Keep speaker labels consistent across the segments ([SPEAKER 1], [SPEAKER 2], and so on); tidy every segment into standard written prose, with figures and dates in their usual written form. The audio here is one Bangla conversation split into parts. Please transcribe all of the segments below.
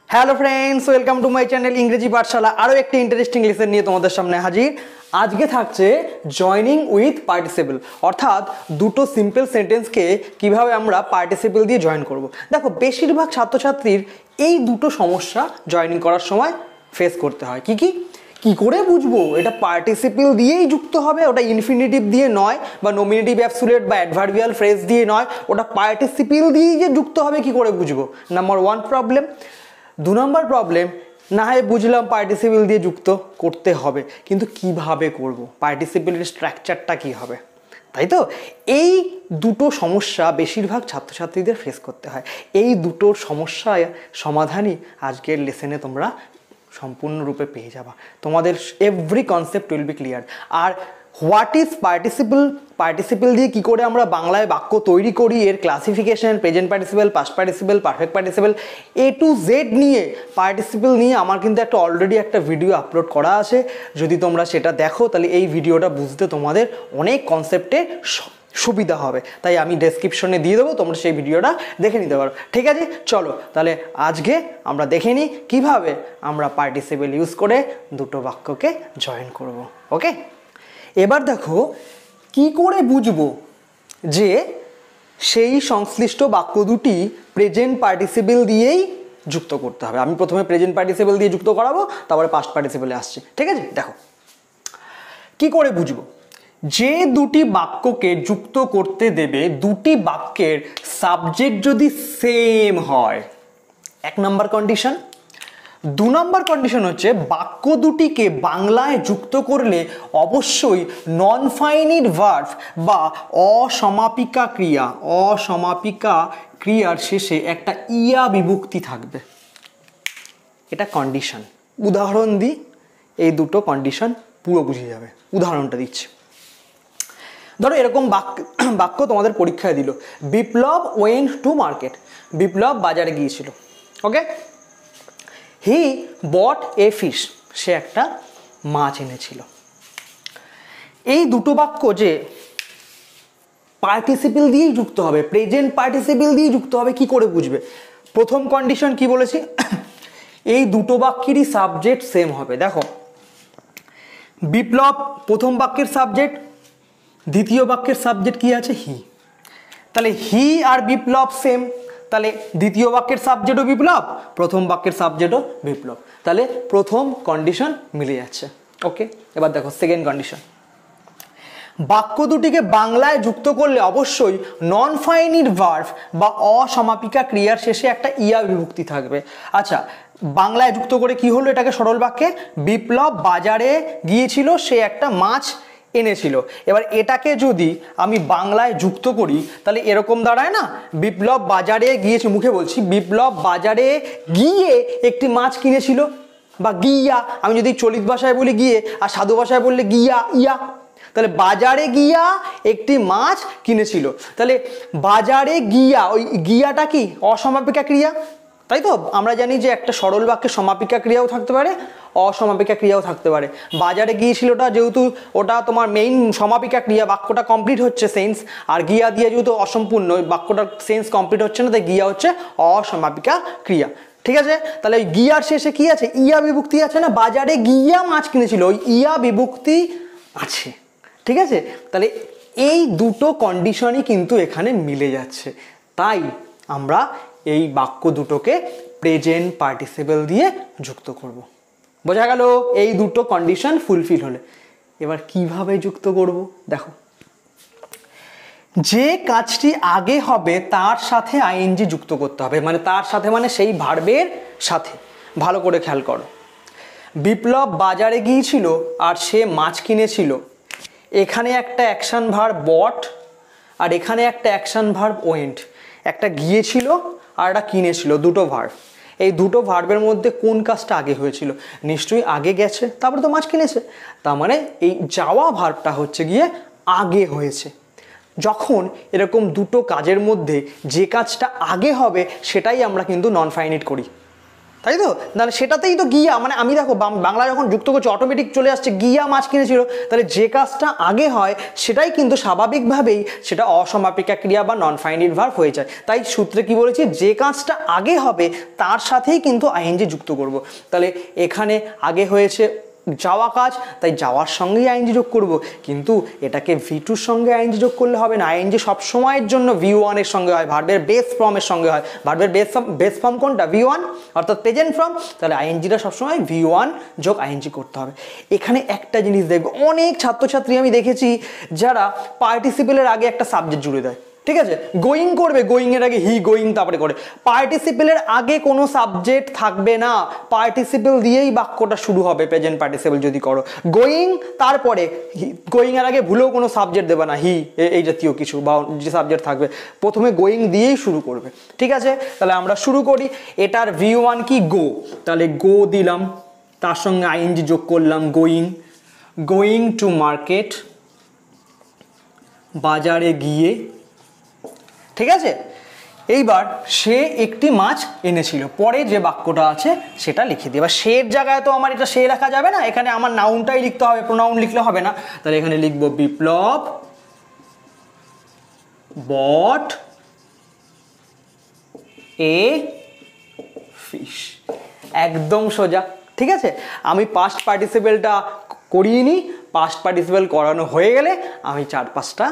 [SPEAKER 1] Hello friends, welcome to my channel ইংরেজি পাঠশালা। আরও একটি ইন্টারেস্টিং লেসন নিয়ে তোমাদের সামনে হাজির। আজকে থাকছে জয়নিং উইথ পার্টিসিপল, অর্থাৎ দুটো সিম্পল সেন্টেন্সকে কিভাবে আমরা পার্টিসিপল দিয়ে জয়েন করব। দেখো, বেশিরভাগ ছাত্রছাত্রীর এই দুটো সমস্যা জয়নিং করার সময় ফেস করতে হয়। কি করে বুঝবো এটা পার্টিসিপল দিয়েই যুক্ত হবে, ওটা ইনফিনিটিভ দিয়ে নয়, বা নমিনেটিভ অ্যাবসোলিউট বা অ্যাডভার্বিয়াল ফ্রেজ দিয়ে নয়, ওটা পার্টিসিপল দিয়েই যে যুক্ত হবে কি করে বুঝবো? Number one problem. 2 নম্বর প্রবলেম, না হয় বুঝলাম পার্টিসিপল দিয়ে যুক্ত করতে হবে, কিন্তু কিভাবে করব, পার্টিসিপলের স্ট্রাকচারটা কি হবে, তাই তো? এই দুটো সমস্যা বেশিরভাগ ছাত্রছাত্রীদের ফেস করতে হয়। এই দুটোর সমস্যায় সমাধানই আজকের লেসনে তোমরা সম্পূর্ণরূপে পেয়ে যাবা। তোমাদের every concept will be clear. আর হোয়াট ইজ পার্টিসিপল দিয়ে কি করে আমরা বাংলায় বাক্য তৈরি করি, এর classification, present participle, past participle, perfect participle, A to Z নিয়ে, পার্টিসিপল নিয়ে আমার কিন্তু অলরেডি একটা ভিডিও আপলোড করা আছে। যদি তোমরা সেটা দেখো তাহলে এই ভিডিওটা বুঝতে তোমাদের অনেক কনসেপ্টে সুবিধা হবে। তাই আমি ডেসক্রিপশনে দিয়ে দেবো, তোমরা সেই ভিডিওটা দেখে নিতে পারো। ঠিক আছে, চলো তাহলে আজকে আমরা দেখে নিই কীভাবে আমরা পার্টিসিপল ইউজ করে দুটো বাক্যকে জয়েন করব। ওকে, এবার দেখো কি করে বুঝবো যে সেই সংশ্লিষ্ট বাক্য দুটি প্রেজেন্ট পার্টিসিপল দিয়েই যুক্ত করতে হবে। আমি প্রথমে প্রেজেন্ট পার্টিসিপল দিয়ে যুক্ত করাবো, তারপরে পাস্ট পার্টিসিপলে আসছি। ঠিক আছে, দেখো কি করে বুঝবো যে দুটি বাক্যকে যুক্ত করতে দেবে দুটি বাক্যের সাবজেক্ট যদি সেম হয়, 1 নম্বর কন্ডিশন। 2 নম্বর কন্ডিশন হচ্ছে বাক্য দুটিকে বাংলায় যুক্ত করলে অবশ্যই নন ফাইনিট ভার্ব বা অসমাপিকা ক্রিয়ার শেষে একটা ইয়া বিভক্তি থাকবে। এটা কন্ডিশন। উদাহরণ দিই, এই দুটো কন্ডিশন পুরো বুঝে যাবে। উদাহরণটা দিচ্ছি। ধরো এরকম বাক্য তোমাদের পরীক্ষায় দিল, বিপ্লব ওয়েন্ট টু মার্কেট। বিপ্লব বাজারে গিয়েছিল। ওকে, হি বট এ ফিশ, সে একটা মাছ এনেছিল। এই দুটো বাক্য যে পার্টিসিপল দিয়েই যুক্ত হবে, প্রেজেন্ট পার্টিসিপল দিয়ে যুক্ত হবে, কি করে বুঝবে? প্রথম কন্ডিশন কি বলেছি, এই দুটো বাক্যেরই সাবজেক্ট সেম হবে। দেখো, বিপ্লব প্রথম বাক্যের সাবজেক্ট, দ্বিতীয় বাক্যের সাবজেক্ট কি আছে? হি। তাহলে হি আর বিপ্লব সেম, তাহলে দ্বিতীয় বাক্যের সাবজেক্টও বিপ্লব, প্রথম বাক্যের সাবজেক্টও বিপ্লব। তাহলে প্রথম কন্ডিশন মিলে যাচ্ছে। ওকে, এবার দেখো সেকেন্ড কন্ডিশন। বাক্য দুটিকে বাংলায় যুক্ত করলে অবশ্যই নন ফাইনিট ভার্ব বা অসমাপিকা ক্রিয়ার শেষে একটা ইয়া বিভক্তি থাকবে। আচ্ছা, বাংলায় যুক্ত করে কি হলো এটাকে সরল বাক্যে? বিপ্লব বাজারে গিয়েছিল, সে একটা মাছ এনেছিল। এবার এটাকে যদি আমি বাংলায় যুক্ত করি তাহলে এরকম দাঁড়ায় না, বিপ্লব বাজারে গিয়েছে, মুখে বলছি, বিপ্লব বাজারে গিয়ে একটি মাছ কিনেছিল, বা গিয়া। আমি যদি চলিত ভাষায় বলি গিয়ে, আর সাধু ভাষায় বললে গিয়া, ইয়া। তাহলে বাজারে গিয়া একটি মাছ কিনেছিল। তাহলে বাজারে গিয়া, ওই গিয়াটা কি? অসমাপিকা ক্রিয়া, তাই তো? আমরা জানি যে একটা সরল বাক্যে সমাপিকা ক্রিয়াও থাকতে পারে, অসমাপিকা ক্রিয়াও থাকতে পারে। বাজারে গিয়েছিলটা যেহেতু ওটা তোমার মেইন সমাপিকা ক্রিয়া, বাক্যটা কমপ্লিট হচ্ছে সেন্স, আর গিয়া দিয়ে যেহেতু অসম্পূর্ণ, বাক্যটার সেন্স কমপ্লিট হচ্ছে না, তাই গিয়া হচ্ছে অসমাপিকা ক্রিয়া। ঠিক আছে, তাহলে ওই গিয়ার শেষে কি আছে? ইয়া বিভক্তি আছে না, বাজারে গিয়া মাছ কিনেছিল, ওই ইয়া বিভক্তি আছে। ঠিক আছে, তাহলে এই দুটো কন্ডিশনই কিন্তু এখানে মিলে যাচ্ছে। তাই আমরা এই বাক্য দুটোকে প্রেজেন্ট পার্টিসিপল দিয়ে যুক্ত করব। বোঝা গেল? এই দুটো কন্ডিশন ফুলফিল হলে এবার কিভাবে যুক্ত করব দেখো। যে কাজটি আগে হবে তার সাথে আইএনজি যুক্ত করতে হবে, মানে তার সাথে মানে সেই ভার্বের সাথে। ভালো করে খেয়াল করো, বিপ্লব বাজারে গিয়েছিল আর সে মাছ কিনেছিল। এখানে একটা অ্যাকশন ভার্ব বট, আর এখানে একটা অ্যাকশন ভার্ব ওয়েন্ট। একটা গিয়েছিল আর একটা কিনেছিল, দুটো ভার্ব। এই দুটো ভার্বের মধ্যে কোন কাজটা আগে হয়েছিল? নিশ্চয়ই আগে গেছে, তারপরে তো মাছ কিনেছে। তার মানে এই যাওয়া ভার্বটা হচ্ছে গিয়ে আগে হয়েছে। যখন এরকম দুটো কাজের মধ্যে যে কাজটা আগে হবে সেটাই আমরা কিন্তু নন ফাইনিট করি, তাই তো? তাহলে সেটাতেই তো গিয়া, মানে আমি দেখো বাংলা যখন যুক্ত করছি অটোমেটিক চলে আসছে গিয়া মাছ কিনেছিল, তাহলে যে কাজটা আগে হয় সেটাই কিন্তু স্বাভাবিকভাবেই সেটা অসমাপিকা ক্রিয়া বা নন ফাইনাইট ভার্ব হয়ে যায়। তাই সূত্রে কি বলেছি, যে কাজটা আগে হবে তার সাথেই কিন্তু আইএনজি যুক্ত করব। তাহলে এখানে আগে হয়েছে যাওয়া কাজ, তাই যাওয়ার সঙ্গেই আইএনজি যোগ করব, কিন্তু এটাকে V2 সঙ্গে আইএনজি যোগ করলে হবে না। আইএনজি সবসময়ের জন্য V1 এর সঙ্গে হয়, ভার্বের বেস ফর্মের সঙ্গে হয়। ভার্বের বেস ফর্ম কোনটা? V1, অর্থাৎ প্রেজেন্ট ফর্ম। তাহলে আইএনজিটা সবসময় V1 যোগ আইএনজি করতে হবে। এখানে একটা জিনিস দেখবো, অনেক ছাত্রছাত্রী আমি দেখেছি যারা পার্টিসিপেলের আগে একটা সাবজেক্ট জুড়ে দেয়, ঠিক আছে? গোয়িং করবে, গোয়িং এর আগে হি, গোয়িং তারপরে করে। পার্টিসিপেলের আগে কোনো সাবজেক্ট থাকবে না, পার্টিসিপেল দিয়েই বাক্যটা শুরু হবে প্রেজেন্ট পার্টিসিপেল যদি করো। গোয়িং তারপরে, গোয়িং এর আগে ভুলেও কোনো সাবজেক্ট দেবে না, হি এই জাতীয় কিছু বা যে সাবজেক্ট থাকবে, প্রথমে গোয়িং দিয়েই শুরু করবে, ঠিক আছে? তাহলে আমরা শুরু করি। এটার V1 কি? গো। তাহলে গো দিলাম, তার সঙ্গে আইএনজি যোগ করলাম গোয়িং। গোয়িং টু মার্কেট, বাজারে গিয়ে, ঠিক আছে? এইবার সে একটি মাছ এনেছিল, পরে যে বাক্যটা আছে সেটা লিখে দিই। এবার সের জায়গায় তো আমার এটা সে লেখা যাবে না, এখানে আমার নাউনটাই লিখতে হবে, প্রোনাউন লিখলে হবে না। তাহলে এখানে লিখবো বিপ্লব বট এ ফিশ। একদম সোজা, ঠিক আছে? আমি পাস্ট পার্টিসিপেলটা করিয়ে নিই, পাস্ট পার্টিসিপেল করানো হয়ে গেলে আমি 4-5টা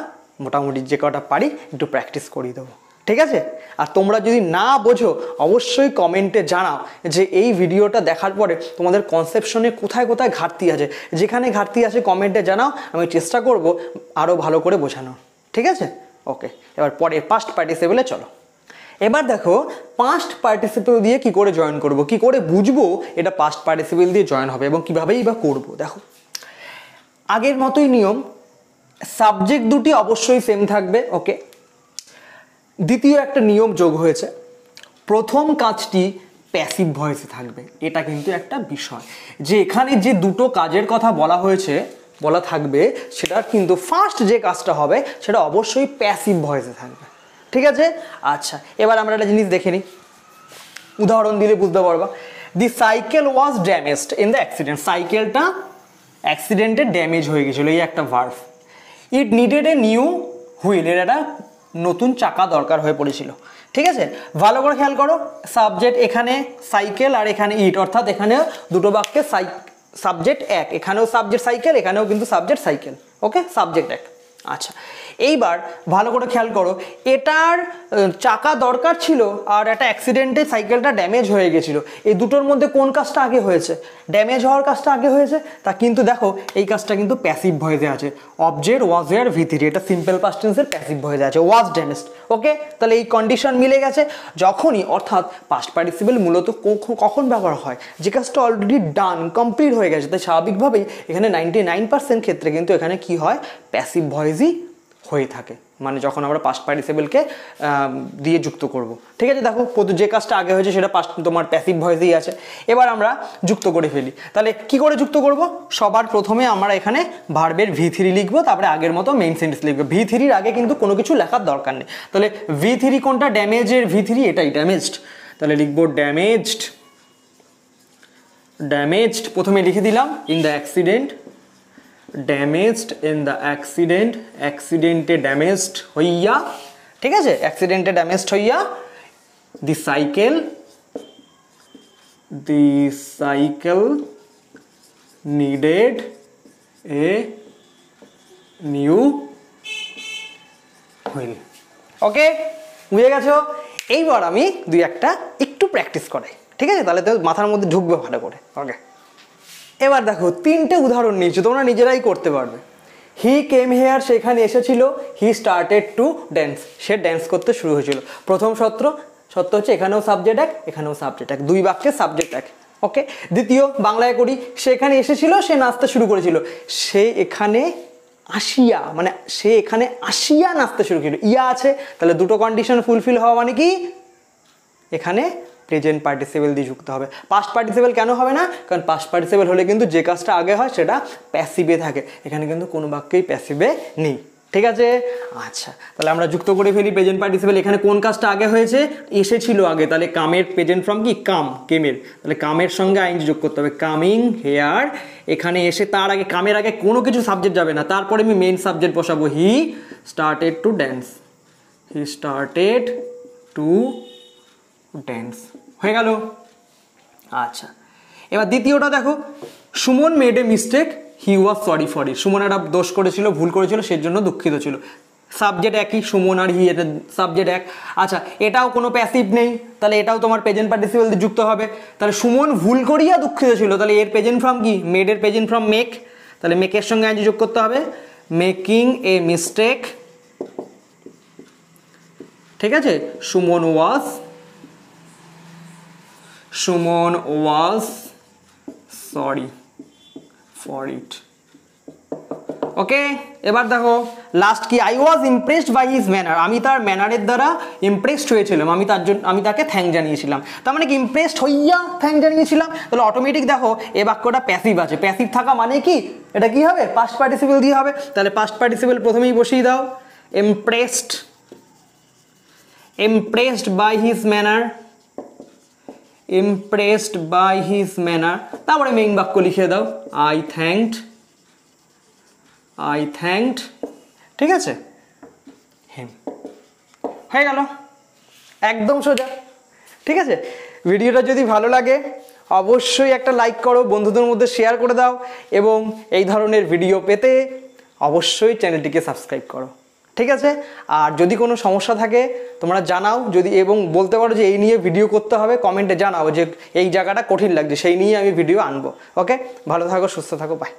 [SPEAKER 1] মোটামুটি যে কটা পারি একটু প্র্যাকটিস করিয়ে দেবো, ঠিক আছে? আর তোমরা যদি না বোঝো অবশ্যই কমেন্টে জানাও যে এই ভিডিওটা দেখার পরে তোমাদের কনসেপশনে কোথায় কোথায় ঘাটতি আছে। যেখানে ঘাটতি আছে কমেন্টে জানাও, আমি চেষ্টা করব আরও ভালো করে বোঝানোর, ঠিক আছে? ওকে, এবার পরে পাস্ট পার্টিসিপেলে চলো। এবার দেখো পাস্ট পার্টিসিপেল দিয়ে কি করে জয়েন করব, কি করে বুঝবো এটা পাস্ট পার্টিসিপেল দিয়ে জয়েন হবে এবং কিভাবেই বা করব। দেখো আগের মতোই নিয়ম, সাবজেক্ট দুটি অবশ্যই সেম থাকবে, ওকে। দ্বিতীয় একটা নিয়ম যোগ হয়েছে, প্রথম কাজটি প্যাসিভ ভয়েসে থাকবে। এটা কিন্তু একটা বিষয় যে এখানে যে দুটো কাজের কথা বলা থাকবে সেটার কিন্তু ফার্স্ট যে কাজটা হবে সেটা অবশ্যই প্যাসিভ ভয়েসে থাকবে, ঠিক আছে? আচ্ছা, এবার আমরা একটা জিনিস দেখে নিই, উদাহরণ দিলে বুঝতে পারবা। The cycle was damaged in the accident. সাইকেলটা অ্যাক্সিডেন্টে ড্যামেজ হয়ে গেছিলো, এই একটা verb. It needed a new wheel, এর একটা নতুন চাকা দরকার হয়ে পড়েছিল, ঠিক আছে? ভালো করে খেয়াল করো, সাবজেক্ট এখানে সাইকেল আর এখানে ইট, অর্থাৎ এখানে দুটো বাক্যে সাবজেক্ট এক, এখানেও সাবজেক্ট সাইকেল, এখানেও কিন্তু সাবজেক্ট সাইকেল, ওকে, সাবজেক্ট এক। আচ্ছা, এইবার ভালো করে খেয়াল করো, এটার চাকা দরকার ছিল আর একটা অ্যাক্সিডেন্টে সাইকেলটা ড্যামেজ হয়ে গেছিলো, এই দুটোর মধ্যে কোন কাজটা আগে হয়েছে? ড্যামেজ হওয়ার কাজটা আগে হয়েছে। তা কিন্তু দেখো এই কাজটা কিন্তু প্যাসিভ ভয়েসে আছে, অবজেক্ট ওয়াজ ওয়্যার V3, এটা সিম্পল পাস্ট টেন্সের প্যাসিভ ভয়েসে আছে, ওয়াজ ড্যামেজড, ওকে। তাহলে এই কন্ডিশন মিলে গেছে। যখনই, অর্থাৎ পাস্ট পার্টিসিপেল মূলত কখন ব্যবহার হয়? যে কাজটা অলরেডি ডান, কমপ্লিট হয়ে গেছে, তাই স্বাভাবিকভাবেই এখানে 99% ক্ষেত্রে কিন্তু এখানে কি হয়? প্যাসিভ ভয়েসই হয়ে থাকে, মানে যখন আমরা পাস্ট পার্টিসিপেলকে দিয়ে যুক্ত করব, ঠিক আছে? দেখো যে কাজটা আগে হয়েছে সেটা তোমার প্যাসিভ ভয়েসেই আছে। এবার আমরা যুক্ত করে ফেলি। তাহলে কি করে যুক্ত করব? সবার প্রথমে আমরা এখানে ভার্বের V3 লিখবো, তারপরে আগের মতো মেইন সেন্টেন্স লিখবো। V3-র আগে কিন্তু কোনো কিছু লেখার দরকার নেই। তাহলে V3 কোনটা? ড্যামেজের V3, এটাই ড্যামেজড। তাহলে লিখবো ড্যামেজড, প্রথমে লিখে দিলাম in the accident, damaged in the accident, অ্যাক্সিডেন্টে ড্যামেজড হইয়া, ঠিক আছে? অ্যাক্সিডেন্টে ড্যামেজড হইয়া the cycle needed a new wheel, okay, বুঝে গেছো? এইবার আমি দুই একটা একটু প্র্যাকটিস করাই, ঠিক আছে? তাহলে তো মাথার মধ্যে ঢুকবে ভালো করে, ওকে। এবার দেখো তিনটে উদাহরণ নিয়েছি, তোমরা নিজেরাই করতে পারবে। হি কেম হেয়ার, সেখানে এসেছিল। He started to dance, say dance করতে শুরু হয়েছিল। প্রথম সত্য হচ্ছে এখানেও সাবজেক্ট এক, এখানেও সাবজেক্ট এক, দুই বাক্যে সাবজেক্ট এক, ওকে। দ্বিতীয় বাংলায় করি, সে এখানে এসেছিল, সে নাচতে শুরু করেছিল। সে এখানে আসিয়া, মানে সে এখানে আসিয়া নাচতে শুরু করেছিল, ইয়া আছে, তাহলে দুটো কন্ডিশন ফুলফিল হওয়া মানে কি? এখানে প্রেজেন্ট পার্টিসিপেল দিয়ে যুক্ত হবে। পাস্ট পার্টিসিপেল কেন হবে না? কারণ পাস্ট পার্টিসিপেল হলে কিন্তু যে কাজটা আগে হয় সেটা প্যাসিভে থাকে, এখানে কিন্তু কোনো বাক্যেই প্যাসিভে নেই, ঠিক আছে, আচ্ছা তাহলে আমরা যুক্ত করে ফেলি প্রেজেন্ট পার্টিসিপেল। এখানে কোন কাজটা আগে হয়েছে, এসেছিল আগে, তাহলে কামের প্রেজেন্ট ফর্ম কি কেমের, তাহলে কামের সঙ্গে আইএনজি যোগ করতে হবে, কামিং হেয়ার। এখানে এসে তার আগে কামের আগে কোনো কিছু সাবজেক্ট যাবে না, তারপরে আমি মেইন সাবজেক্ট বসাবো, he started to dance, he started to dance, হয়ে গেল। আচ্ছা এবার দ্বিতীয়টা দেখো, Suman made a mistake, he was sorry for ইট। সুমন একটা দোষ করেছিল, ভুল করেছিল, সেই জন্য দুঃখিত ছিল। সাবজেক্ট একই, সুমন আর হি, এটা সাবজেক্ট এক। আচ্ছা এটাও কোনো প্যাসিভ নেই, তাহলে এটাও তোমার প্রেজেন্ট পার্টিসিপেল দিয়ে যুক্ত হবে। তাহলে সুমন ভুল করিয়া দুঃখিত ছিল, তাহলে এর প্রেজেন্ট ফর্ম কি, মেডের প্রেজেন্ট ফর্ম মেক, তাহলে মেকের সঙ্গে আইনজি যোগ করতে হবে, মেকিং এ মিস্টেক। ঠিক আছে, Suman was sorry for it. Okay এবার দেখো লাস্ট কি, I was impressed by his manner, আমি তার ম্যানারের দ্বারা ইমপ্রেসড হয়েছিলাম, আমি তাকে থ্যাঙ্ক জানিয়েছিলাম। তার মানে কি, ইমপ্রেসড হইয়া থ্যাঙ্ক জানিয়েছিলাম, তাহলে অটোমেটিক দেখো এ বাক্যটা প্যাসিভ আছে। প্যাসিভ থাকা মানে কি, এটা কি হবে, পাস্ট পার্টিসিপেল দিয়ে হবে। তাহলে পাস্ট পার্টিসিপেল প্রথমেই বসিয়ে দাও, impressed by his manner, impressed by his manner, তারপরে মেইন বাক্য লিখে দাও, I thanked, ঠিক আছে, him, হয়ে গেল, একদম সোজা। ঠিক আছে, ভিডিওটা যদি ভালো লাগে অবশ্যই একটা লাইক করো, বন্ধুদের মধ্যে শেয়ার করে দাও, এবং এই ধরনের ভিডিও পেতে অবশ্যই চ্যানেলটিকে সাবস্ক্রাইব করো। ঠিক আছে, আর যদি কোনো সমস্যা থাকে তোমরা জানাও, যদি এবং বলতে পারো যে এই নিয়ে ভিডিও করতে হবে, কমেন্টে জানাও যে এই জায়গাটা কঠিন লাগছে, সেই নিয়ে আমি ভিডিও আনবো। ওকে, ভালো থাকো, সুস্থ থাকো, বাই।